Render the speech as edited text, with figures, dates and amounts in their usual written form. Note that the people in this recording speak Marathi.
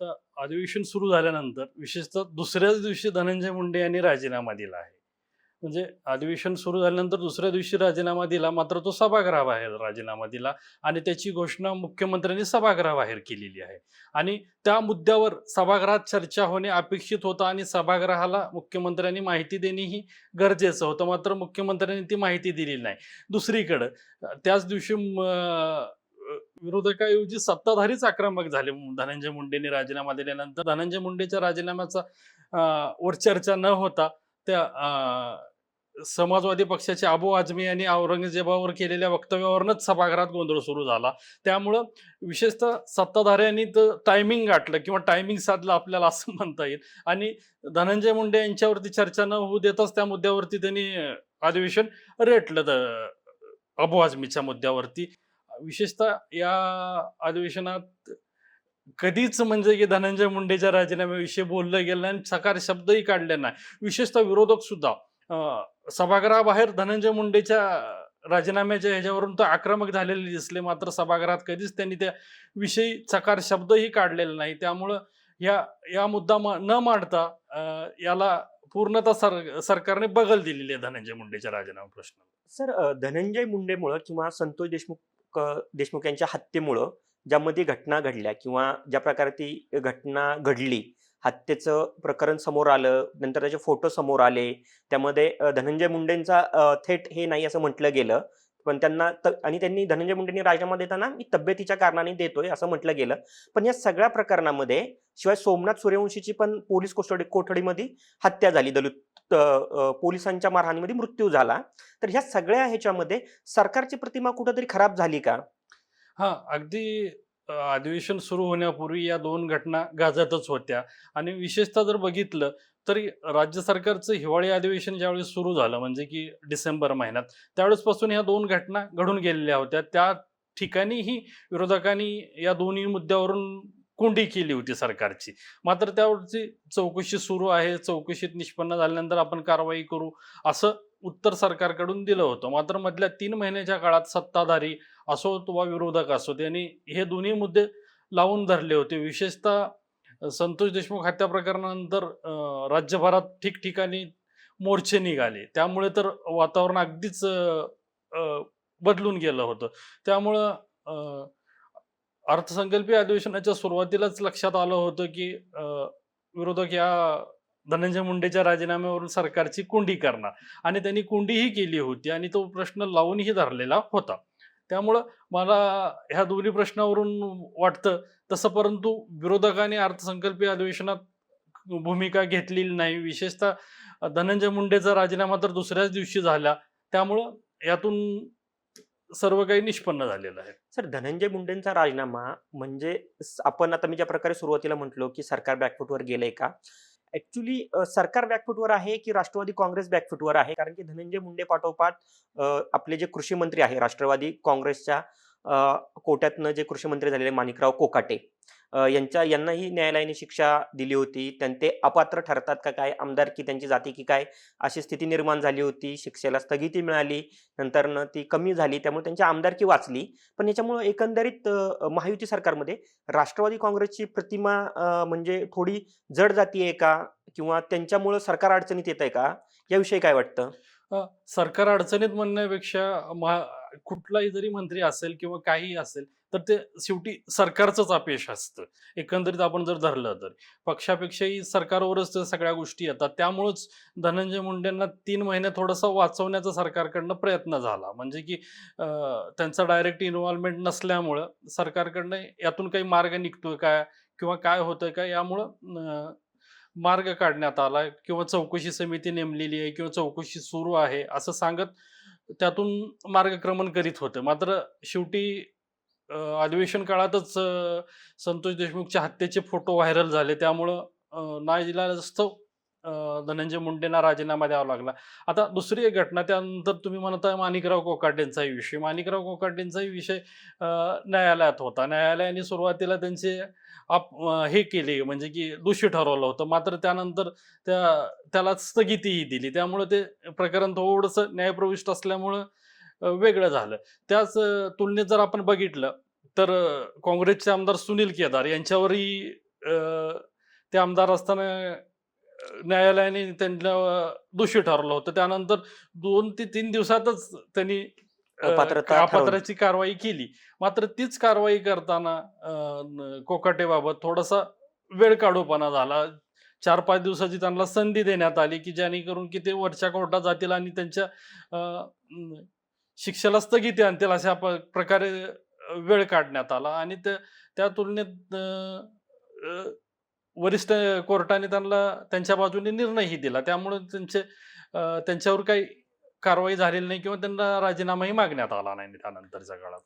आता अधिवेशन सुरू झाल्यानंतर विशेषतः दुसऱ्याच दिवशी धनंजय मुंडे यांनी राजीनामा दिला आहे. म्हणजे अधिवेशन सुरू झाल्यानंतर दुसऱ्या दिवशी राजीनामा दिला, मात्र तो सभागृहाबाहेर राजीनामा दिला आणि त्याची घोषणा मुख्यमंत्र्यांनी सभागृहाबाहेर केलेली आहे. आणि त्या मुद्द्यावर सभागृहात चर्चा होणे अपेक्षित होतं आणि सभागृहाला मुख्यमंत्र्यांनी माहिती देणेही गरजेचं होतं. मात्र मुख्यमंत्र्यांनी ती माहिती दिलेली नाही. दुसरीकडं त्याच दिवशी विरोधकाऐवजी सत्ताधारीच आक्रमक झाले. धनंजय मुंडेंनी राजीनामा दिल्यानंतर धनंजय मुंडेच्या राजीनाम्याचा वर चर्चा न होता त्या समाजवादी पक्षाचे अबू आझमी यांनी औरंगजेबावर केलेल्या वक्तव्यावरूनच सभागृहात गोंधळ सुरू झाला. त्यामुळं विशेषतः सत्ताधाऱ्यांनी तर टायमिंग गाठलं किंवा टायमिंग साधलं आपल्याला असं म्हणता येईल. आणि धनंजय मुंडे यांच्यावरती चर्चा न होऊ देताच त्या मुद्द्यावरती त्यांनी अधिवेशन रेटलं. अबू आझमीच्या मुद्द्यावरती विशेषतः या अधिवेशनात कधीच म्हणजे की धनंजय मुंडेच्या राजीनाम्याविषयी बोललं गेलं नाही आणि सकार शब्दही काढले नाही. विशेषतः विरोधक सुद्धा सभागृहाबाहेर धनंजय मुंडेच्या राजीनाम्याच्या ह्याच्यावरून तर आक्रमक झालेले दिसले, मात्र सभागृहात कधीच त्यांनी त्या विषयी चकार शब्दही काढलेला नाही. त्यामुळं या मुद्दा न मांडता याला पूर्णतः सरकारने बगल दिलेली आहे धनंजय मुंडेच्या राजीनामा प्रश्नाला. सर, धनंजय मुंडेमुळं किंवा संतोष देशमुख यांच्या हत्येमुळं ज्यामध्ये घटना घडल्या किंवा ज्या प्रकारे ती घटना घडली, हत्येचं प्रकरण समोर आलं, नंतर त्याचे फोटो समोर आले. त्यामध्ये धनंजय मुंडेंचा थेट हे नाही असं म्हटलं गेलं. पण त्यांनी धनंजय मुंडेंनी राजीनामा देताना मी तब्येतीच्या कारणाने देतोय असं म्हटलं गेलं. पण या सगळ्या प्रकरणामध्ये शिवाय सोमनाथ सूर्यवंशीची पण पोलीस कोठडीमध्ये हत्या झाली, पोलिसांच्या मारहाणीमध्ये मृत्यू झाला. तर ह्या सगळ्या ह्याच्यामध्ये सरकारची प्रतिमा कुठंतरी खराब झाली का? हां, अगदी अधिवेशन सुरू होण्यापूर्वी या दोन घटना गाजतच होत्या. आणि विशेषतः जर बघितलं तरी राज्य सरकारचं हिवाळी अधिवेशन ज्यावेळेस सुरू झालं म्हणजे की डिसेंबर महिन्यात, त्यावेळेसपासून ह्या दोन घटना घडून गेलेल्या होत्या. त्या ठिकाणीही विरोधकांनी या दोन्ही मुद्द्यावरून कोंडी केली होती सरकारची. मात्र त्यावरची चौकशी सुरू आहे. चौकशीत निष्पन्न झाल्यानंतर आपण कारवाई करू असं उत्तर सरकारकडून दिलं होतं. मात्र मधल्या 3 महिन्याच्या काळात सत्ताधारी असोत वा विरोधक असोत यांनी हे दोन्ही मुद्दे लावून धरले होते. विशेषतः संतोष देशमुख हत्या प्रकरणानंतर राज्यभरात ठिकठिकाणी मोर्चे निघाले. त्यामुळे तर वातावरण अगदीच अ, बदलून गेलं होतं. त्यामुळं अर्थसंकल्पीय अधिवेशनाच्या सुरुवातीलाच लक्षात आलं होतं की विरोधक या धनंजय मुंडेच्या राजीनाम्यावरून सरकारची कोंडी करणार आणि त्यांनी कोंडीही केली होती आणि तो प्रश्न लावूनही धरलेला होता. त्यामुळं मला ह्या दोन्ही प्रश्नावरून वाटतं तसं, परंतु विरोधकांनी अर्थसंकल्पीय अधिवेशनात भूमिका घेतलेली नाही. विशेषतः धनंजय मुंडेचा राजीनामा तर दुसऱ्याच दिवशी झाला. त्यामुळं यातून सर्व काही निष्पन्न झालेलं आहे. सर, धनंजय मुंडेंचा राजीनामा म्हणजे आपण आता मी ज्या प्रकारे सुरुवातीला म्हटलो की सरकार बॅकफूटवर गेलंय का? ऍक्च्युली सरकार बॅकफूटवर आहे की राष्ट्रवादी काँग्रेस बॅकफूटवर आहे? कारण की धनंजय मुंडे पाठोपाठ आपले जे कृषी मंत्री आहे राष्ट्रवादी काँग्रेसच्या कोट्यातनं जे कृषी मंत्री झालेले माणिकराव कोकाटे, यांनाही न्यायालयाने शिक्षा दिली होती. ते अपात्र ठरतात का काय, आमदारकी त्यांची जाती की काय, अशी स्थिती निर्माण झाली होती. शिक्षेला स्थगिती मिळाली, नंतर ती कमी झाली, त्यामुळे त्यांची आमदारकी वाचली. पण याच्यामुळे एकंदरीत महायुती सरकारमध्ये राष्ट्रवादी काँग्रेसची प्रतिमा म्हणजे थोडी जड जातीये का, किंवा त्यांच्यामुळे सरकार अडचणीत येत आहे का, याविषयी काय वाटतं? सरकार अडचणीत म्हणण्यापेक्षा कुठलाही जरी मंत्री असेल किंवा काहीही असेल तर ते शेवटी सरकारचंच अपयश असतं. एकंदरीत आपण जर धरलं तर पक्षापेक्षाही सरकारवरच त्या सगळ्या गोष्टी येतात. त्यामुळंच धनंजय मुंडेंना 3 महिने थोडंसं वाचवण्याचा सरकारकडनं प्रयत्न झाला. म्हणजे की त्यांचा डायरेक्ट इन्व्हॉल्वमेंट नसल्यामुळं सरकारकडनं यातून काही मार्ग निघतोय का किंवा काय होतंय का यामुळं मार्ग काढण्यात आला किंवा चौकशी समिती नेमलेली आहे किंवा चौकशी सुरू आहे असं सांगत त्यातून मार्गक्रमण करीत होतं. मात्र शेवटी अधिवेशन काळातच संतोष देशमुखच्या हत्येचे फोटो व्हायरल झाले. त्यामुळं नाईलाजास्तव धनंजय मुंडेंना राजीनामा द्यावा लागला. आता दुसरी एक घटना त्यानंतर तुम्ही म्हणताय माणिकराव कोकाटेंचाही विषय. माणिकराव कोकाटेंचाही विषय न्यायालयात होता. न्यायालयाने सुरुवातीला त्यांचे हे केले म्हणजे की दोषी ठरवलं होतं. मात्र त्यानंतर त्याला स्थगितीही दिली. त्यामुळे ते प्रकरण थोडंसं न्यायप्रविष्ट असल्यामुळं वेगळं झालं. त्याच तुलनेत जर आपण बघितलं तर काँग्रेसचे आमदार सुनील केदार यांच्यावरही ते आमदार असताना न्यायालयाने त्यांना दोषी ठरवलं होतं. त्यानंतर 2 ते 3 दिवसातच त्यांनी अपात्रता ठरवली. अपात्रतेची कारवाई केली. मात्र तीच कारवाई करताना कोकाटेबाबत थोडासा वेळकाढूपणा झाला. 4-5 दिवसाची त्यांना संधी देण्यात आली, की जेणेकरून की ते वरच्या कोर्टात जातील आणि त्यांच्या अ, अं, शिक्षेला स्थगिती आणतील अशा प्रकारे वेळ काढण्यात आला आणि त्या तुलनेत अ, वरिष्ठ कोर्टाने त्यांना त्यांच्या बाजूने निर्णयही दिला. त्यामुळे त्यांच्यावर काही कारवाई झालेली नाही किंवा त्यांना राजीनामाही मागण्यात आला नाही त्यानंतरच्या काळात.